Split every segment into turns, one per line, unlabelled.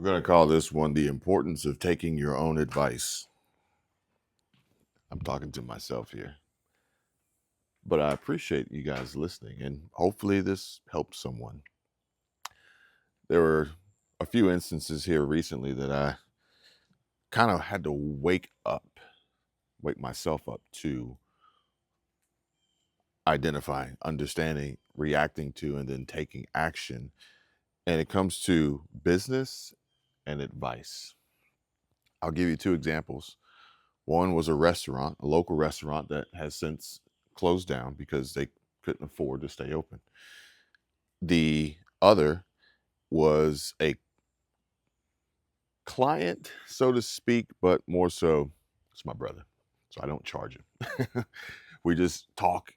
We're going to call this one The Importance of Taking Your Own Advice. I'm talking to myself here, but I appreciate you guys listening, and hopefully, this helps someone. There were a few instances here recently that I kind of had to wake myself up to identifying, understanding, reacting to, and then taking action. And it comes to business and advice. I'll give you two examples. One was a local restaurant that has since closed down because they couldn't afford to stay open. The other was a client, so to speak, but more so, it's my brother. So I don't charge him. We just talk,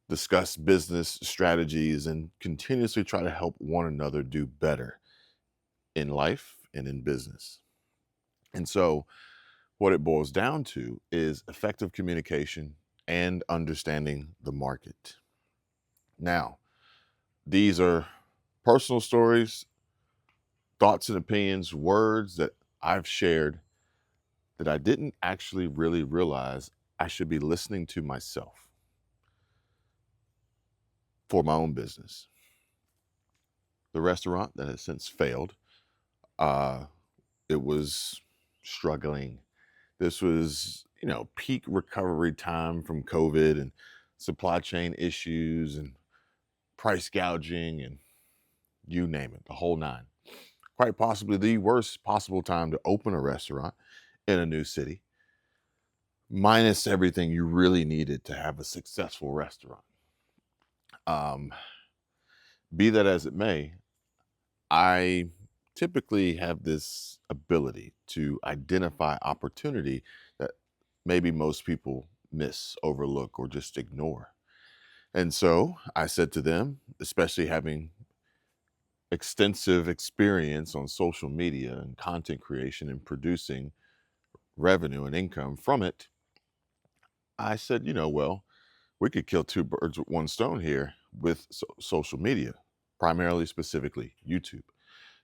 discuss business strategies, and continuously try to help one another do better in life and in business. And so, what it boils down to is effective communication and understanding the market. Now, these are personal stories, thoughts and opinions, words that I've shared that I didn't actually really realize I should be listening to myself for my own business. The restaurant that has since failed, uh, it was struggling. This was, peak recovery time from COVID and supply chain issues and price gouging and you name it, the whole nine. Quite possibly the worst possible time to open a restaurant in a new city, minus everything you really needed to have a successful restaurant. Um, be that as it may, I typically have this ability to identify opportunity that maybe most people miss, overlook, or just ignore. And so I said to them, especially having extensive experience on social media and content creation and producing revenue and income from it, I said, well, we could kill two birds with one stone here with social media, primarily, specifically YouTube.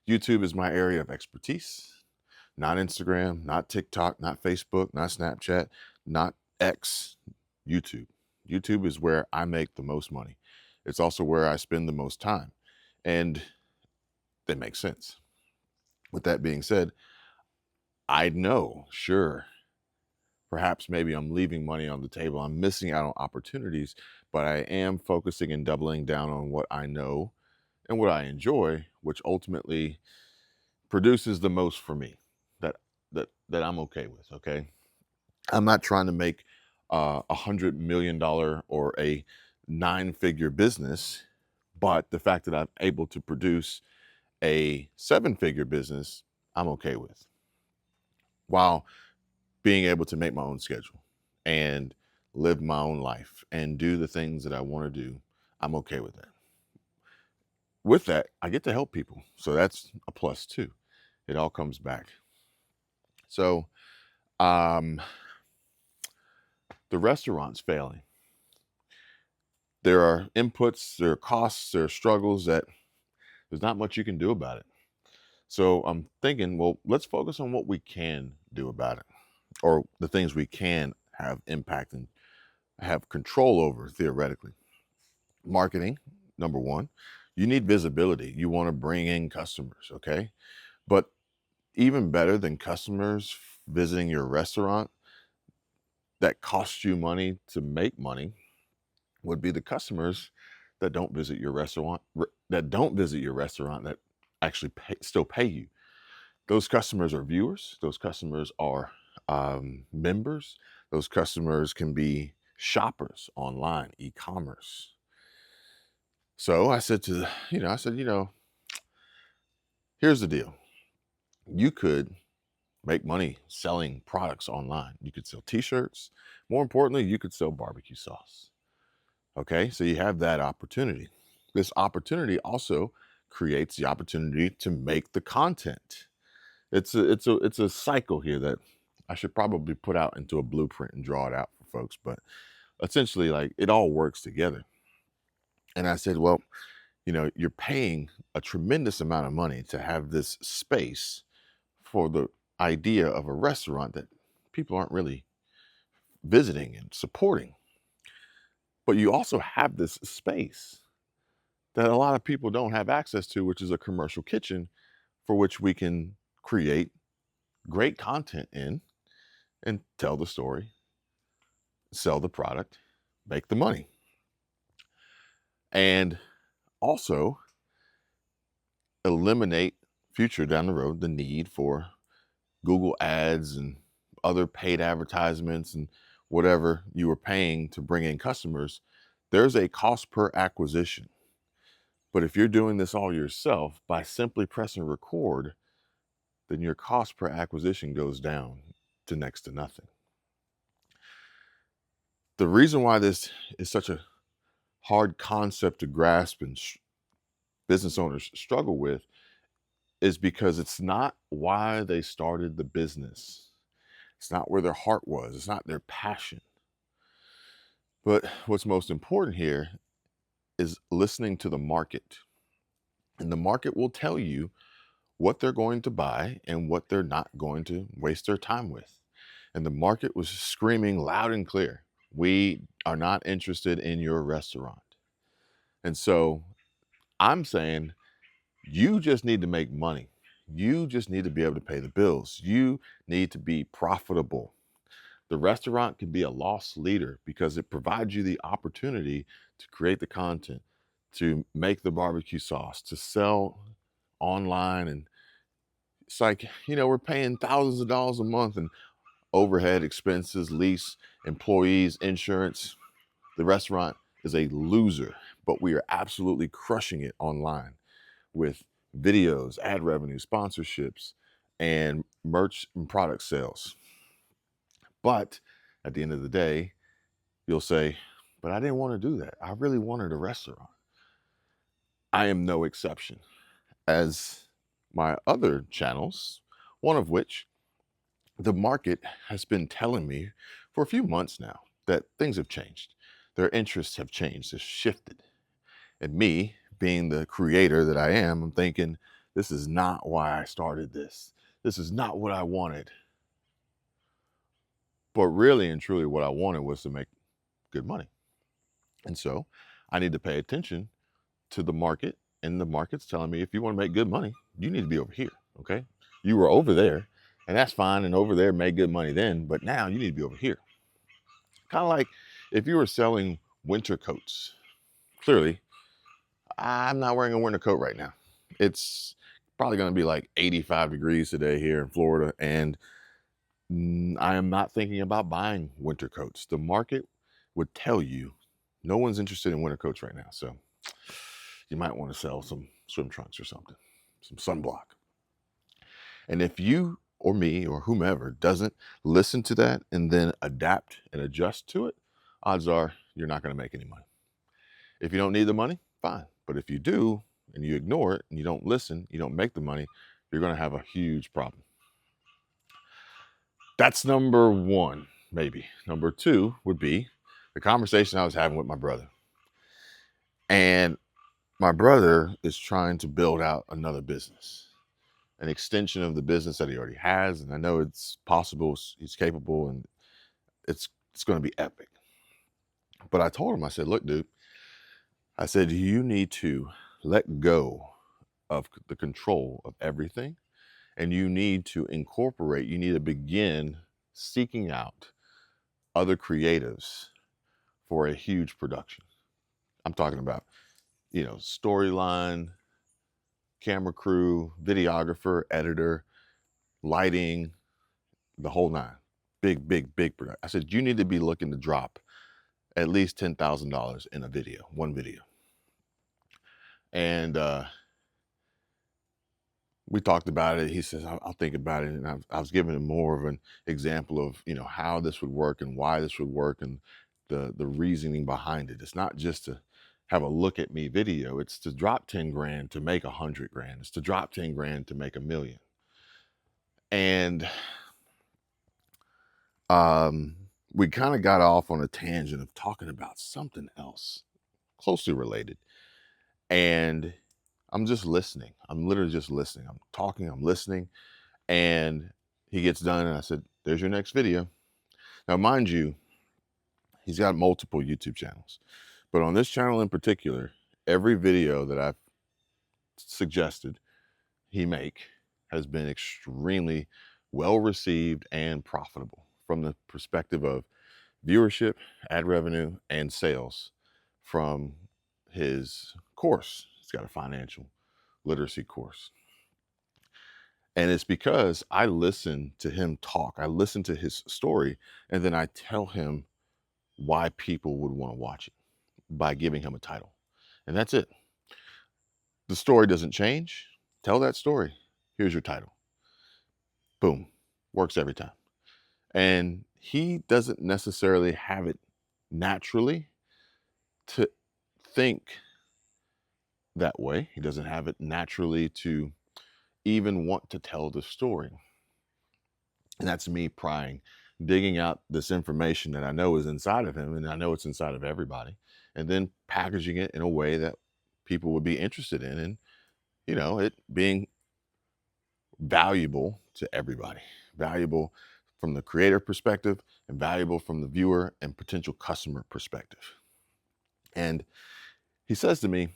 YouTube is my area of expertise, not Instagram, not TikTok, not Facebook, not Snapchat, not X, YouTube. YouTube is where I make the most money. It's also where I spend the most time. And that makes sense. With that being said, I know, sure, perhaps maybe I'm leaving money on the table. I'm missing out on opportunities, but I am focusing and doubling down on what I know and what I enjoy, which ultimately produces the most for me that I'm okay with. Okay. I'm not trying to make $100 million or a 9-figure business, but the fact that I'm able to produce a 7-figure business, I'm okay with, while being able to make my own schedule and live my own life and do the things that I want to do. I'm okay with that. With that, I get to help people. So that's a plus too. It all comes back. So, um, the restaurant's failing. There are inputs, there are costs, there are struggles that there's not much you can do about it. So I'm thinking, well, let's focus on what we can do about it, or the things we can have impact and have control over theoretically. Marketing, number one. You need visibility. You want to bring in customers, okay? But even better than customers visiting your restaurant that costs you money to make money would be the customers that don't visit your restaurant, that actually still pay you. Those customers are viewers. Those customers are members. Those customers can be shoppers online, e-commerce. So I said here's the deal. You could make money selling products online. You could sell t-shirts. More importantly, you could sell barbecue sauce. Okay, so you have that opportunity. This opportunity also creates the opportunity to make the content. It's a cycle here that I should probably put out into a blueprint and draw it out for folks. But essentially, like, it all works together. And I said, well, you're paying a tremendous amount of money to have this space for the idea of a restaurant that people aren't really visiting and supporting. But you also have this space that a lot of people don't have access to, which is a commercial kitchen for which we can create great content in and tell the story, sell the product, make the money. And also eliminate future down the road the need for Google ads and other paid advertisements and whatever you were paying to bring in customers. There's a cost per acquisition. But if you're doing this all yourself by simply pressing record, then your cost per acquisition goes down to next to nothing. The reason why this is such a hard concept to grasp and business owners struggle with is because it's not why they started the business. It's not where their heart was. It's not their passion. But what's most important here is listening to the market. And the market will tell you what they're going to buy and what they're not going to waste their time with. And the market was screaming loud and clear, we are not interested in your restaurant. And so I'm saying, you just need to make money. You just need to be able to pay the bills. You need to be profitable. The restaurant can be a loss leader because it provides you the opportunity to create the content, to make the barbecue sauce, to sell online. And it's like, we're paying thousands of dollars a month in overhead expenses, lease, employees, insurance. The restaurant is a loser, but we are absolutely crushing it online with videos, ad revenue, sponsorships, and merch and product sales. But at the end of the day, you'll say, but I didn't want to do that. I really wanted a restaurant. I am no exception. As my other channels, one of which the market has been telling me for a few months now that things have changed. Their interests have changed, they've shifted. And me, being the creator that I am, I'm thinking, this is not why I started this. This is not what I wanted. But really and truly, what I wanted was to make good money. And so I need to pay attention to the market, and the market's telling me, if you want to make good money, you need to be over here. Okay. You were over there, and that's fine. And over there made good money then, but now you need to be over here. Kind of like if you were selling winter coats. Clearly, I'm not wearing a winter coat right now. It's probably going to be like 85 degrees today here in Florida, and I am not thinking about buying winter coats. The market would tell you no one's interested in winter coats right now. So you might want to sell some swim trunks or something, some sunblock. And if you or me or whomever doesn't listen to that and then adapt and adjust to it, odds are you're not going to make any money. If you don't need the money, fine. But if you do and you ignore it and you don't listen, you don't make the money, you're going to have a huge problem. That's number one, maybe. Number two would be the conversation I was having with my brother. And my brother is trying to build out another business, an extension of the business that he already has. And I know it's possible, he's capable, and it's going to be epic. But I told him, I said, look, dude, I said, you need to let go of the control of everything. And you need to you need to begin seeking out other creatives for a huge production. I'm talking about, storyline, camera crew, videographer, editor, lighting, the whole nine. Big, big, big production. I said, you need to be looking to drop at least $10,000 in a video, one video. And we talked about it. He says, I'll think about it. And I was giving him more of an example of, how this would work and why this would work and the reasoning behind it. It's not just to have a look at me video. It's to drop 10 grand to make 100 grand. It's to drop 10 grand to make $1 million. And we kind of got off on a tangent of talking about something else closely related. And I'm just listening. I'm literally just listening. I'm talking, I'm listening. And he gets done, and I said, "There's your next video." Now, mind you, he's got multiple YouTube channels, but on this channel in particular, every video that I've suggested he make has been extremely well received and profitable from the perspective of viewership, ad revenue, and sales from his course. He's got a financial literacy course. And it's because I listen to him talk, I listen to his story, and then I tell him why people would want to watch it by giving him a title. And that's it. The story doesn't change. Tell that story. Here's your title. Boom. Works every time. And he doesn't necessarily have it naturally to think that way. He doesn't have it naturally to even want to tell the story. And that's me prying, digging out this information that I know is inside of him, and I know it's inside of everybody, and then packaging it in a way that people would be interested in, and it being valuable to everybody, valuable from the creator perspective and valuable from the viewer and potential customer perspective. And he says to me,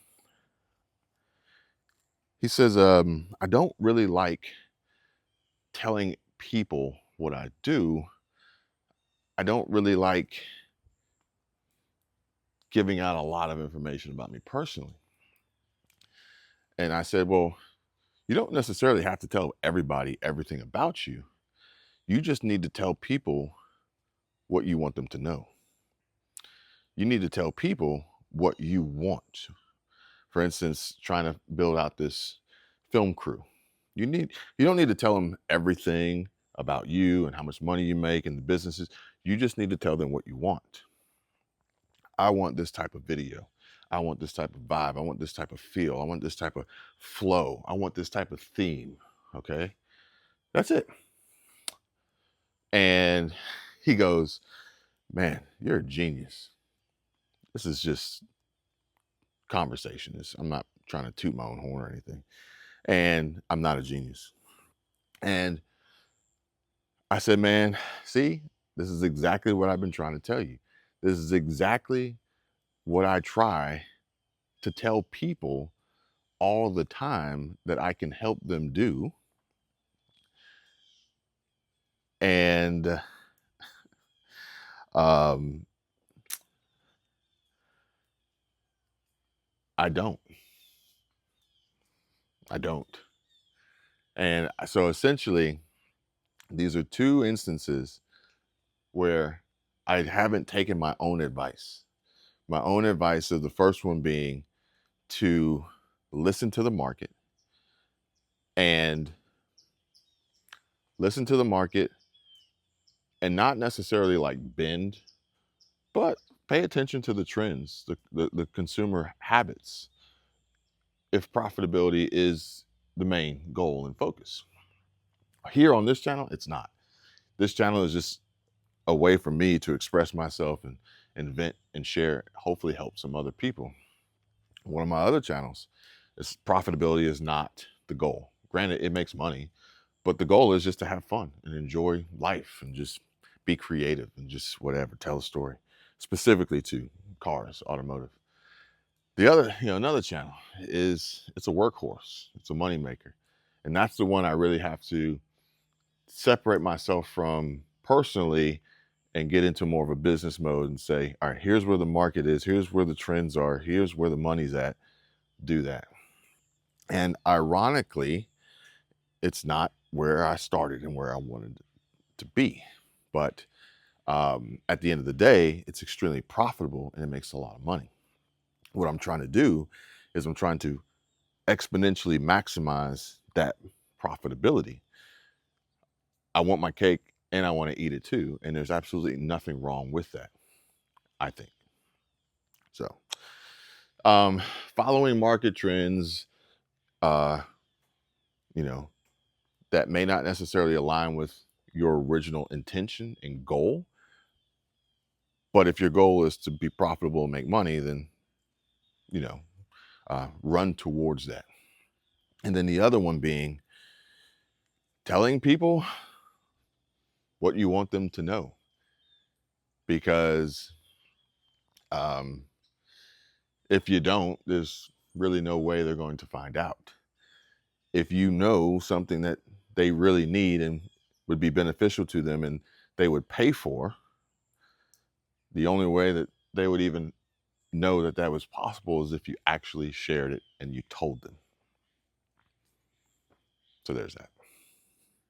he says, I don't really like telling people what I do. I don't really like giving out a lot of information about me personally. And I said, well, you don't necessarily have to tell everybody everything about you. You just need to tell people what you want them to know. You need to tell people what you want. For instance, trying to build out this film crew. You don't need to tell them everything about you and how much money you make and the businesses. You just need to tell them what you want. I want this type of video. I want this type of vibe. I want this type of feel. I want this type of flow. I want this type of theme. Okay. That's it. And he goes, man, you're a genius. This is just conversation. I'm not trying to toot my own horn or anything. And I'm not a genius. And I said, man, see, this is exactly what I've been trying to tell you. This is exactly what I try to tell people all the time that I can help them do. And I don't. And so essentially, these are two instances where I haven't taken my own advice. My own advice is the first one being to listen to the market and listen to the market and not necessarily like bend, but pay attention to the trends, the consumer habits, if profitability is the main goal and focus. Here on this channel, it's not. This channel is just a way for me to express myself and vent and share, hopefully help some other people. One of my other channels is profitability is not the goal. Granted, it makes money, but the goal is just to have fun and enjoy life and just be creative and just whatever, tell a story, specifically to cars, automotive. The other, another channel it's a workhorse. It's a moneymaker. And that's the one I really have to separate myself from personally and get into more of a business mode and say, all right, here's where the market is. Here's where the trends are. Here's where the money's at. Do that. And ironically, it's not where I started and where I wanted to be. But at the end of the day, it's extremely profitable and it makes a lot of money. What I'm trying to do is I'm trying to exponentially maximize that profitability. I want my cake and I want to eat it too. And there's absolutely nothing wrong with that, I think. So, following market trends, you know, that may not necessarily align with your original intention and goal. But if your goal is to be profitable and make money, then, run towards that. And then the other one being telling people what you want them to know, because um, if you don't, there's really no way they're going to find out. If you know something that they really need and would be beneficial to them and they would pay for, the only way that they would even know that that was possible is if you actually shared it and you told them. So there's that.